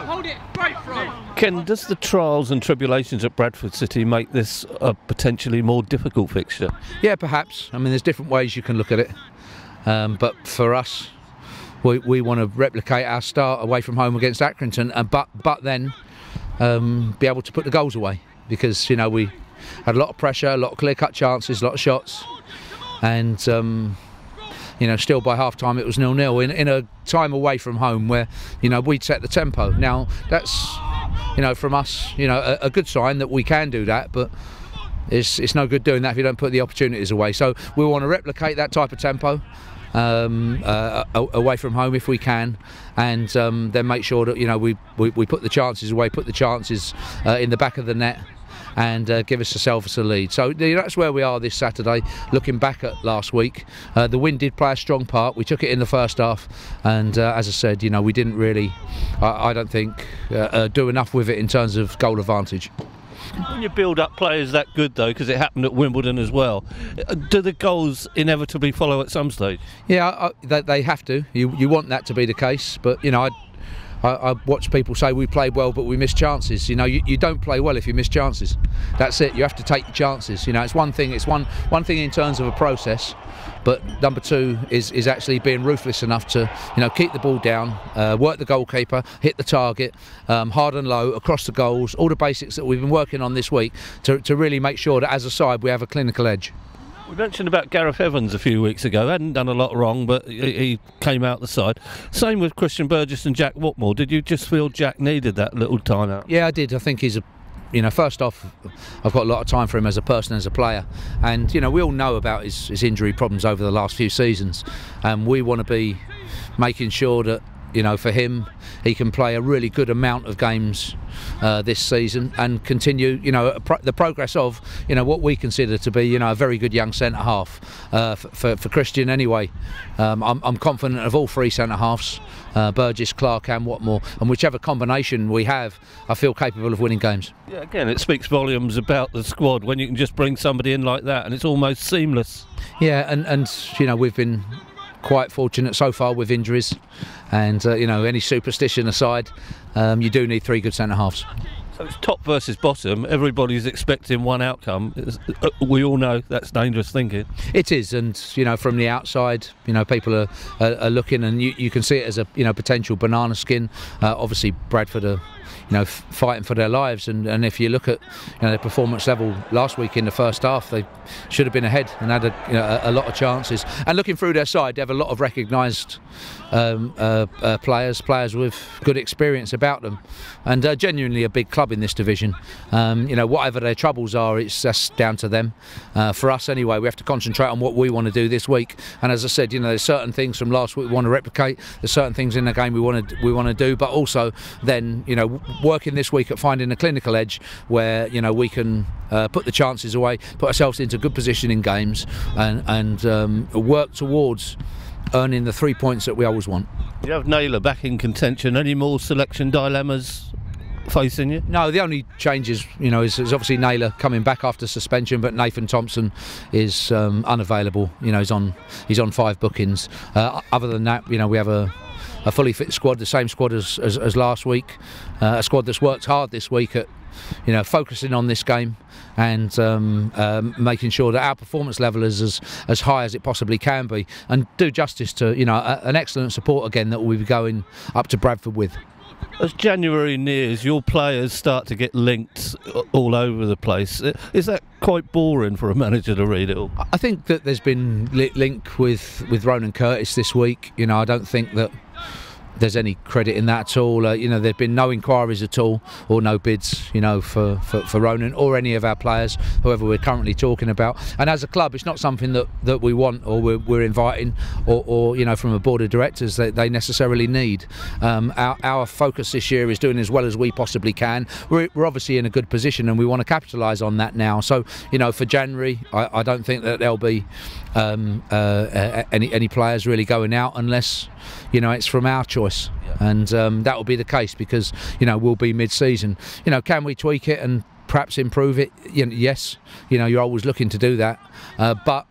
Hold it, great throw. Ken, does the trials and tribulations at Bradford City make this a potentially more difficult fixture? Yeah, perhaps. I mean, there's different ways you can look at it. But for us, we want to replicate our start away from home against Accrington, but then be able to put the goals away, because you know we had a lot of pressure, a lot of clear-cut chances, a lot of shots, and you know, still by half-time it was 0-0 in a time away from home where you know we'd set the tempo. Now that's, you know, from us, you know, a good sign that we can do that, but it's no good doing that if you don't put the opportunities away. So we want to replicate that type of tempo away from home if we can, and then make sure that you know we put the chances away, put the chances in the back of the net, and give ourselves a lead. So you know, that's where we are this Saturday. Looking back at last week, the wind did play a strong part. We took it in the first half, and as I said, you know, we didn't really, I don't think, do enough with it in terms of goal advantage. When you build up players that good, though, because it happened at Wimbledon as well, do the goals inevitably follow at some stage? Yeah, they have to. You want that to be the case, but you know, I watch people say we played well but we missed chances. You know, you don't play well if you miss chances. That's it. You have to take chances. You know, it's one thing. It's one thing in terms of a process, but number two is actually being ruthless enough to, you know, keep the ball down, work the goalkeeper, hit the target, hard and low, across the goals, all the basics that we've been working on this week to really make sure that as a side we have a clinical edge. We mentioned about Gareth Evans a few weeks ago. Hadn't done a lot wrong, but he came out the side. Same with Christian Burgess and Jack Watmore. Did you just feel Jack needed that little time out? Yeah, I did. I think he's you know, first off, I've got a lot of time for him as a person, as a player, and you know, we all know about his injury problems over the last few seasons, and we want to be making sure that, you know, for him, he can play a really good amount of games this season and continue, you know, the progress of, you know, what we consider to be, you know, a very good young centre half for Christian anyway. I'm confident of all three centre halves, Burgess, Clark and Watmore, and whichever combination we have, I feel capable of winning games. Yeah, again, it speaks volumes about the squad when you can just bring somebody in like that and it's almost seamless. Yeah, and you know, we've been quite fortunate so far with injuries, and you know, any superstition aside, you do need three good centre halves. So it's top versus bottom. Everybody's expecting one outcome. We all know that's dangerous thinking. It is, and you know, from the outside, you know, people are looking, and you can see it as a, you know, potential banana skin. Obviously, Bradford are, you know, fighting for their lives, and if you look at, you know, their performance level last week in the first half, they should have been ahead and had a lot of chances. And looking through their side, they have a lot of recognised players with good experience about them, and genuinely a big club in this division. You know, whatever their troubles are, it's just down to them. For us anyway, we have to concentrate on what we want to do this week, and as I said, you know, there's certain things from last week we want to replicate, there's certain things in the game we want to do, but also then, you know, working this week at finding a clinical edge where, you know, we can put the chances away, put ourselves into good position in games, and work towards earning the 3 points that we always want. You have Naylor back in contention. Any more selection dilemmas facing you? No, the only change is, you know, is obviously Naylor coming back after suspension, but Nathan Thompson is unavailable. You know, he's on 5 bookings. Other than that, you know, we have a fully fit squad, the same squad as last week, a squad that's worked hard this week at, you know, focusing on this game and making sure that our performance level is as high as it possibly can be, and do justice to, you know, an excellent support again that we'll be going up to Bradford with. As January nears, your players start to get linked all over the place. Is that quite boring for a manager to read it all? I think that there's been link with Ronan Curtis this week. You know, I don't think that there's any credit in that at all. You know, there've been no inquiries at all, or no bids, you know, for Ronan or any of our players, whoever we're currently talking about. And as a club, it's not something that we want, or we're inviting, or you know, from a board of directors that they necessarily need. Our focus this year is doing as well as we possibly can. We're obviously in a good position, and we want to capitalise on that now. So, you know, for January, I don't think that there'll be any players really going out unless, you know, it's from our choice. Yeah. And that will be the case because, you know, we'll be mid-season. You know, can we tweak it and perhaps improve it? You know, yes, you know, you're always looking to do that, but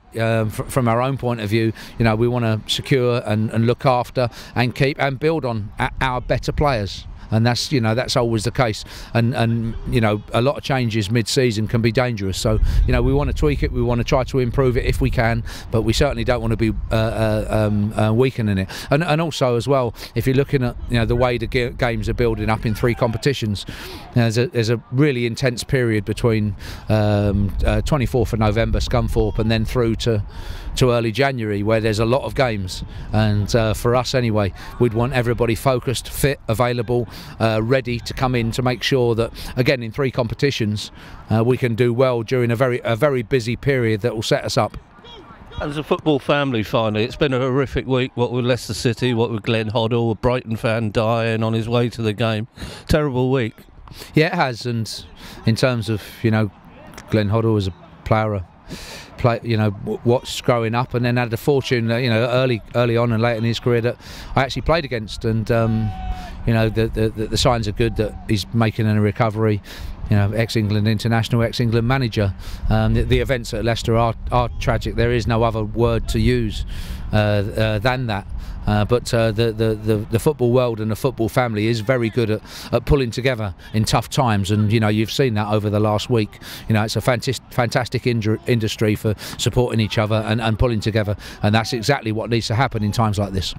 from our own point of view, you know, we want to secure and look after and keep and build on our better players. and that's always the case. And a lot of changes mid-season can be dangerous. So we want to tweak it, we want to try to improve it if we can, but we certainly don't want to be weakening it. And also as well, if you're looking at the way the games are building up in 3 competitions, there's a really intense period between 24th of November, Scunthorpe, and then through to early January, where there's a lot of games. And for us anyway, we'd want everybody focused, fit, available, ready to come in to make sure that, again, in 3 competitions, we can do well during a very busy period that will set us up. As a football family, finally, it's been a horrific week, what with Leicester City, what with Glenn Hoddle, a Brighton fan dying on his way to the game. Terrible week. Yeah, it has. And in terms of Glenn Hoddle as a player, watched growing up, and then had the fortune early on and late in his career that I actually played against, and the signs are good that he's making a recovery. Ex-England international, ex-England manager. The events at Leicester are tragic. There is no other word to use than that. But the football world and the football family is very good at pulling together in tough times, and you've seen that over the last week. It's a fantastic industry for supporting each other and pulling together, and that's exactly what needs to happen in times like this.